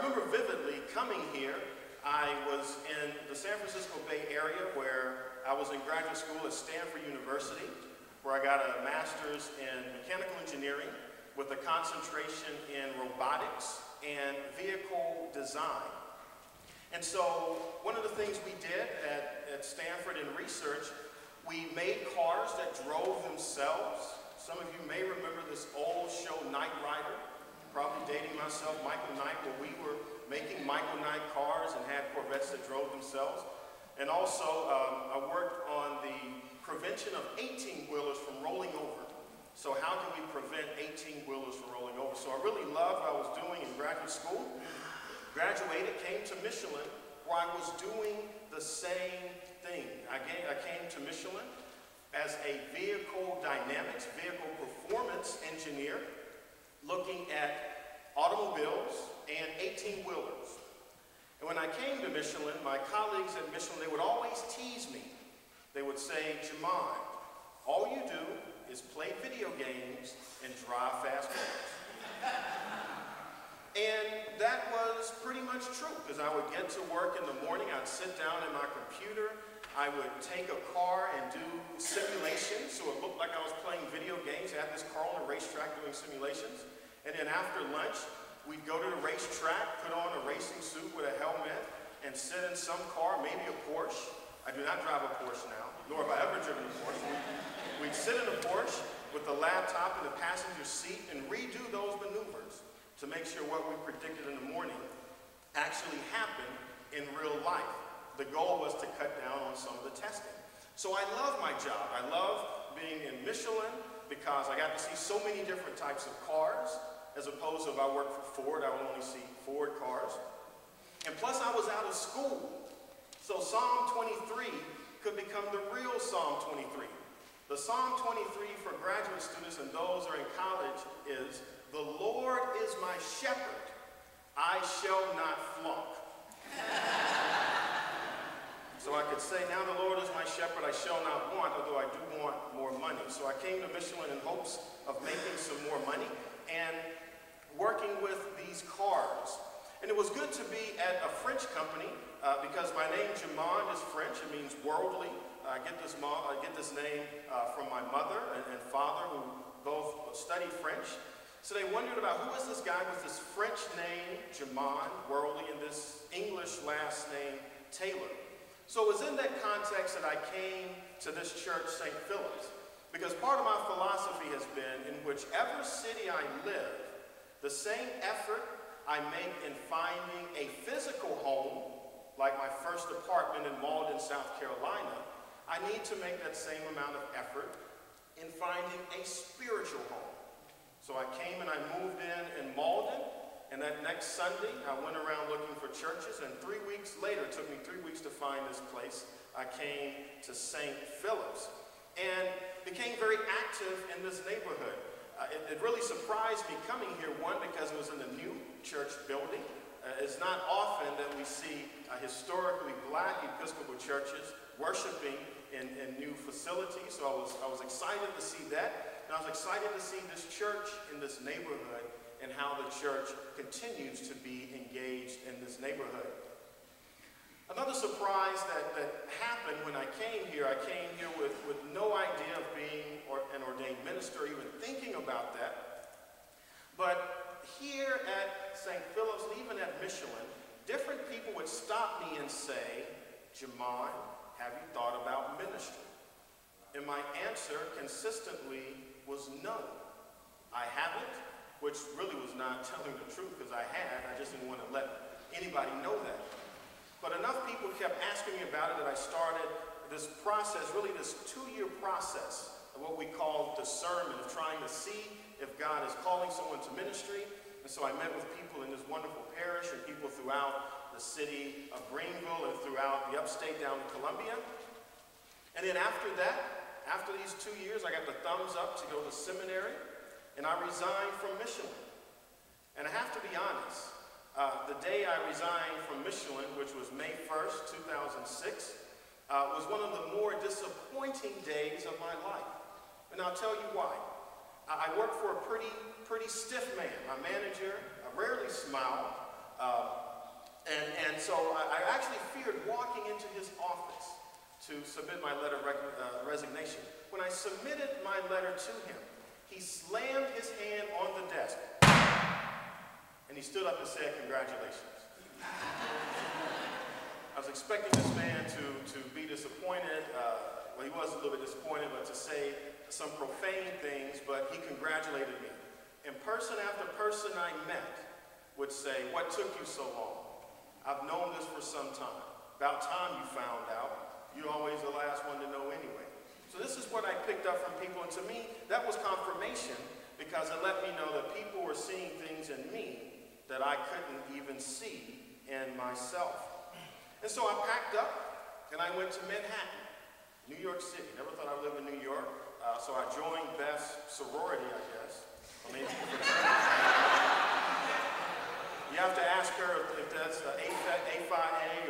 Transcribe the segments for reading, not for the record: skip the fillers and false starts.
remember vividly coming here. I was in the San Francisco Bay Area where I was in graduate school at Stanford University, where I got a master's in mechanical engineering with a concentration in robotics and vehicle design. And so one of the things we did at Stanford in research, we made cars that drove themselves. Some of you may remember this old show, Knight Rider, probably dating myself, Michael Knight, where we were making Michael Knight cars and had Corvettes that drove themselves. And also, I worked on the prevention of 18-wheelers from rolling over. So how can we prevent 18-wheelers from rolling over? So I really loved what I was doing in graduate school. Graduated, came to Michelin, where I was doing the same thing. I came to Michelin as a vehicle dynamics, vehicle performance engineer, looking at automobiles and 18-wheelers. And when I came to Michelin, my colleagues at Michelin, they would always tease me. They would say, Jemonde, all you do is play video games and drive fast cars. And that was pretty much true, because I would get to work in the morning, I'd sit down at my computer, I would take a car and do simulations, so it looked like I was playing video games. I had this car on a racetrack doing simulations. And then after lunch, we'd go to the racetrack, put on a racing suit with a helmet, and sit in some car, maybe a Porsche. I do not drive a Porsche now, nor have I ever driven a Porsche. We'd sit in a Porsche with the laptop in the passenger seat and redo those maneuvers to make sure what we predicted in the morning actually happened in real life. The goal was to cut down on some of the testing. So I love my job. I love being in Michelin because I got to see so many different types of cars, as opposed to if I worked for Ford, I would only see Ford cars. And plus I was out of school. So Psalm 23 could become the real Psalm 23. The Psalm 23 for graduate students and those who are in college is, the Lord is my shepherd, I shall not flunk. So I could say, now the Lord is my shepherd, I shall not want, although I do want more money. So I came to Michelin in hopes of making some more money and working with these cars. And it was good to be at a French company because my name, Jemonde, is French. It means worldly. I get this name from my mother and father, who both studied French. So they wondered about who is this guy with this French name, Jemonde, worldly, and this English last name, Taylor. So it was in that context that I came to this church, St. Philip's, because part of my philosophy has been, in whichever city I live, the same effort I make in finding a physical home, like my first apartment in Malden, South Carolina, I need to make that same amount of effort in finding a spiritual home. So I came and I moved in Malden, and that next Sunday I went around looking for churches, and 3 weeks later, it took me 3 weeks to find this place, I came to St. Philip's and became very active in this neighborhood. It really surprised me coming here, one, because it was in a new church building. It's not often that we see historically black Episcopal churches worshiping in new facilities, so I was excited to see that. And I was excited to see this church in this neighborhood and how the church continues to be engaged in this neighborhood. Another surprise that happened when I came here with no idea of being an ordained minister, even thinking about that. But here at St. Philip's, and even at Michelin, different people would stop me and say, Jemonde, have you thought about ministry? And my answer consistently was no. I haven't, which really was not telling the truth, because I just didn't want to let anybody know that. But enough people kept asking me about it that I started this process, really this 2-year process of what we call discernment, of trying to see if God is calling someone to ministry. And so I met with people in this wonderful parish and people throughout the city of Greenville and throughout the upstate down in Columbia. And then after that, after these 2 years, I got the thumbs up to go to seminary, and I resigned from Michelin. And I have to be honest, the day I resigned from Michelin, which was May 1st, 2006, was one of the more disappointing days of my life. And I'll tell you why. I worked for a pretty stiff man. My manager rarely smiled. And so I actually feared walking into his office to submit my letter of resignation. When I submitted my letter to him, he slammed his hand on the desk, and he stood up and said, "Congratulations." I was expecting this man to be disappointed. Well, he was a little bit disappointed, but to say some profane things, but he congratulated me. And person after person I met would say, "What took you so long? I've known this for some time. About time you found out. You're always the last one to know anyway." So this is what I picked up from people, and to me, that was confirmation, because it let me know that people were seeing things in me that I couldn't even see in myself. And so I packed up, and I went to Manhattan, New York City. Never thought I'd live in New York, so I joined Beth's sorority, I guess. Or maybe you have to ask her if that's A Phi A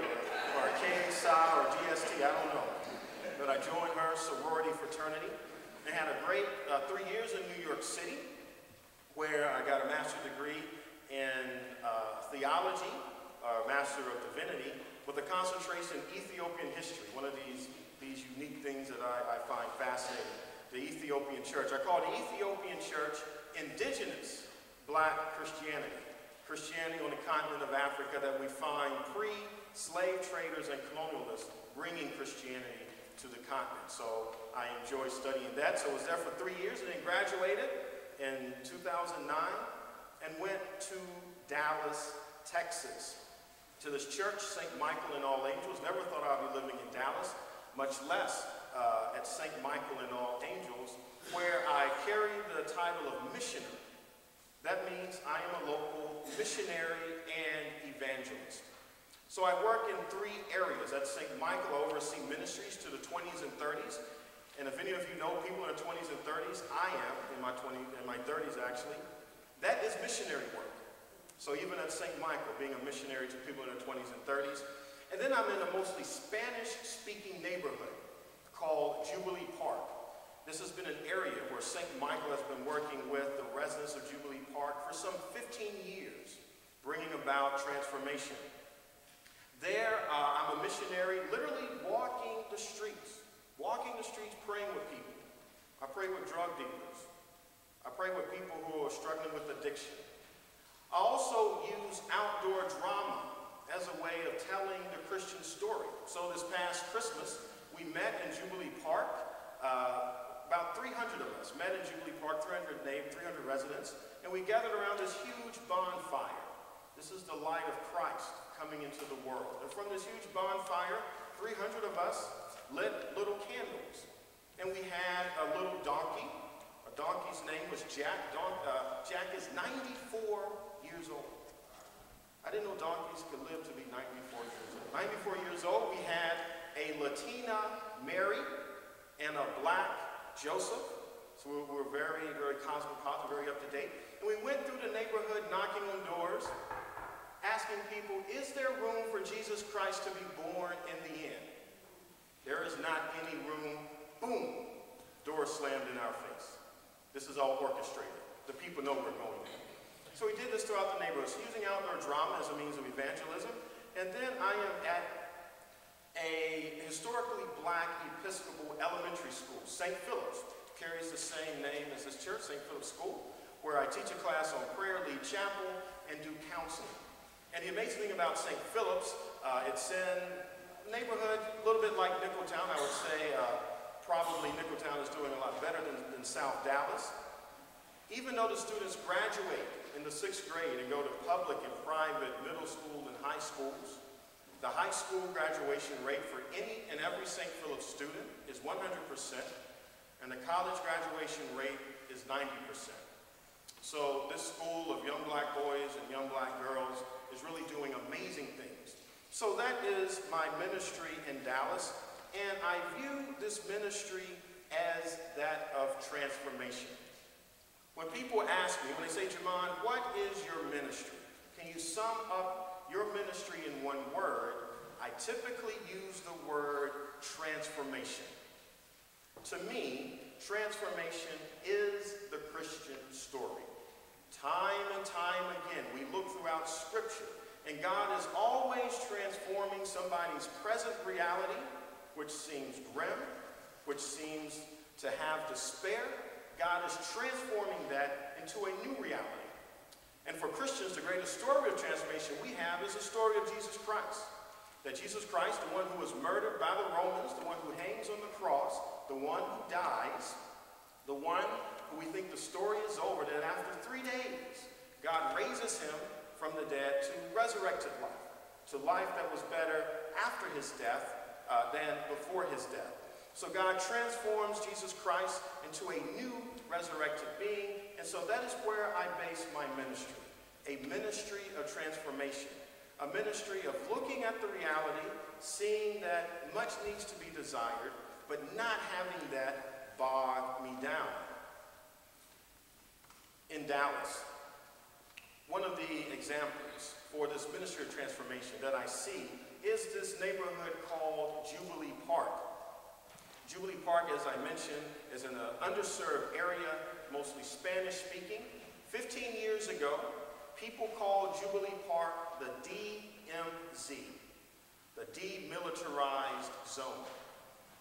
or K Psi or DST, I don't know. But I joined her sorority fraternity and had a great 3 years in New York City, where I got a master's degree in theology, Master of Divinity, with a concentration in Ethiopian history, one of these unique things that I find fascinating. The Ethiopian church. I call the Ethiopian church indigenous black Christianity. Christianity on the continent of Africa that we find pre-slave traders and colonialists bringing Christianity to the continent. So I enjoy studying that. So I was there for 3 years and then graduated in 2009 and went to Dallas, Texas, to this church, St. Michael and All Angels. Never thought I'd be living in Dallas, much less at St. Michael and All Angels, where I carry the title of missionary. That means I am a local missionary and evangelist. So I work in 3 areas. At St. Michael, I oversee ministries to the 20s and 30s. And if any of you know people in their 20s and 30s, I am in my 30s actually. That is missionary work. So even at St. Michael, being a missionary to people in their 20s and 30s. And then I'm in a mostly Spanish-speaking neighborhood called Jubilee Park. This has been an area where St. Michael has been working with the residents of Jubilee Park for some 15 years, bringing about transformation. There, I'm a missionary, literally walking the streets, praying with people. I pray with drug dealers. I pray with people who are struggling with addiction. I also use outdoor drama as a way of telling the Christian story. So this past Christmas, we met in Jubilee Park. About 300 of us met in Jubilee Park, 300 residents, and we gathered around this huge bonfire. This is the light of Christ coming into the world. And from this huge bonfire, 300 of us lit little candles. And we had a little donkey. A donkey's name was Jack. Jack is 94 years old. I didn't know donkeys could live to be 94 years old. 94 years old, we had a Latina Mary and a black Joseph. So we were very, very cosmopolitan, very up to date. And we went through the neighborhood knocking on doors, asking people, is there room for Jesus Christ to be born in the inn? There is not any room. Boom, door slammed in our face. This is all orchestrated. The people know we're going there. So we did this throughout the neighborhoods, using outdoor drama as a means of evangelism. And then I am at a historically black Episcopal elementary school, St. Philip's, carries the same name as this church, St. Philip's School, where I teach a class on prayer, lead chapel, and do counseling. And the amazing thing about St. Philip's, it's in a neighborhood a little bit like Nicholtown. I would say probably Nicholtown is doing a lot better than South Dallas. Even though the students graduate in the 6th grade and go to public and private middle school and high schools, the high school graduation rate for any and every St. Philip's student is 100%, and the college graduation rate is 90%. So this school of young black boys and young black girls is really doing amazing things. So that is my ministry in Dallas, and I view this ministry as that of transformation. When people ask me, when they say, Jemonde, what is your ministry? Can you sum up your ministry in one word? I typically use the word transformation. To me, transformation is the Christian story. Time and time again, we look throughout Scripture, and And God is always transforming somebody's present reality, which seems grim, which seems to have despair. God is transforming that into a new reality. And for Christians, the greatest story of transformation we have is the story of Jesus Christ. That Jesus Christ, the one who was murdered by the Romans, the one who hangs on the cross, the one who dies, the one who we think the story is over, that after 3 days, God raises him from the dead to resurrected life, to life that was better after his death than before his death. So God transforms Jesus Christ into a new resurrected being, and so that is where I base my ministry, a ministry of transformation, a ministry of looking at the reality, seeing that much needs to be desired, but not having that bog me down. In Dallas, one of the examples for this ministry of transformation that I see is this neighborhood called Jubilee Park. Jubilee Park, as I mentioned, is in an underserved area, mostly Spanish-speaking. 15 years ago, people called Jubilee Park the DMZ, the Demilitarized Zone.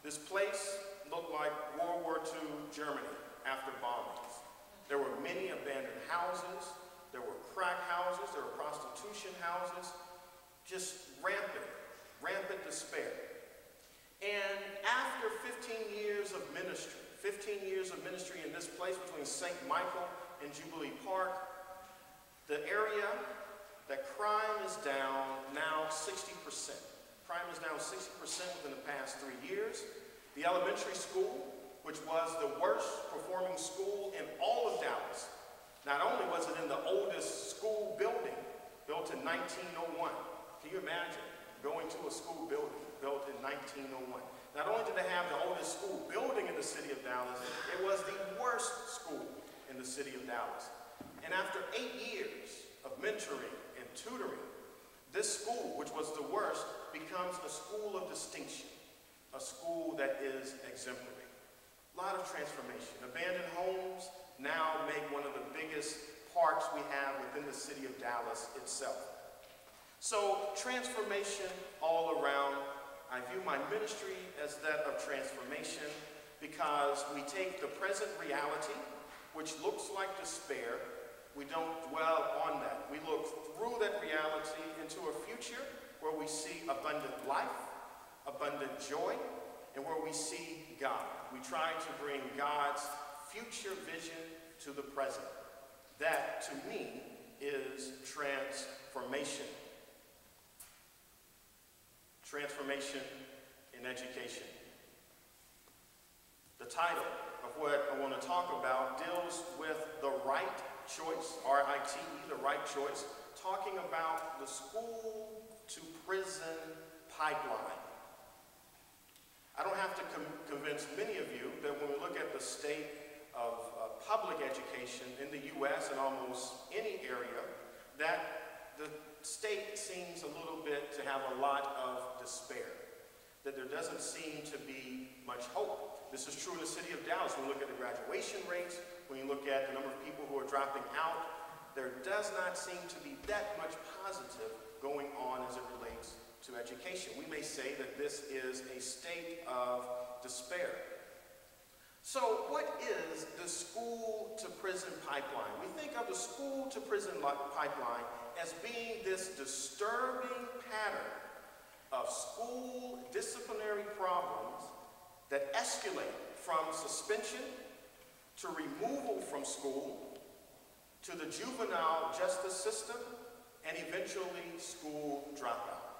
This place looked like World War II Germany after bombings. There were many abandoned houses. There were crack houses, there were prostitution houses, just rampant despair. And after 15 years of ministry, 15 years of ministry in this place between St. Michael and Jubilee Park, the area, that crime is down now 60%. Crime is down 60% within the past 3 years. The elementary school, which was the worst performing school in all of Dallas, not only was it in the oldest school building, built in 1901. Can you imagine going to a school building built in 1901? Not only did they have the oldest school building in the city of Dallas, it was the worst school in the city of Dallas. And after 8 years of mentoring and tutoring, this school, which was the worst, becomes a school of distinction, a school that is exemplary. A lot of transformation. Abandoned homes now make one of the biggest parks we have within the city of Dallas itself. So transformation all around. I view my ministry as that of transformation because we take the present reality, which looks like despair. We don't dwell on that. We look through that reality into a future where we see abundant life, abundant joy, and where we see God. We try to bring God's future vision to the present. That, to me, is transformation. Transformation in education. The title of what I want to talk about deals with the right choice, R-I-T-E, the right choice, talking about the school to prison pipeline. I don't have to convince many of you that when we look at the state of public education in the U.S. and almost any area, that the state seems a little bit to have a lot of despair, that there doesn't seem to be much hope. This is true in the city of Dallas. When you look at the graduation rates, when you look at the number of people who are dropping out, there does not seem to be that much positive going on as it relates to education. We may say that this is a state of despair. So what is the school to prison pipeline? We think of the school to prison pipeline as being this disturbing pattern of school disciplinary problems that escalate from suspension to removal from school to the juvenile justice system and eventually school dropout.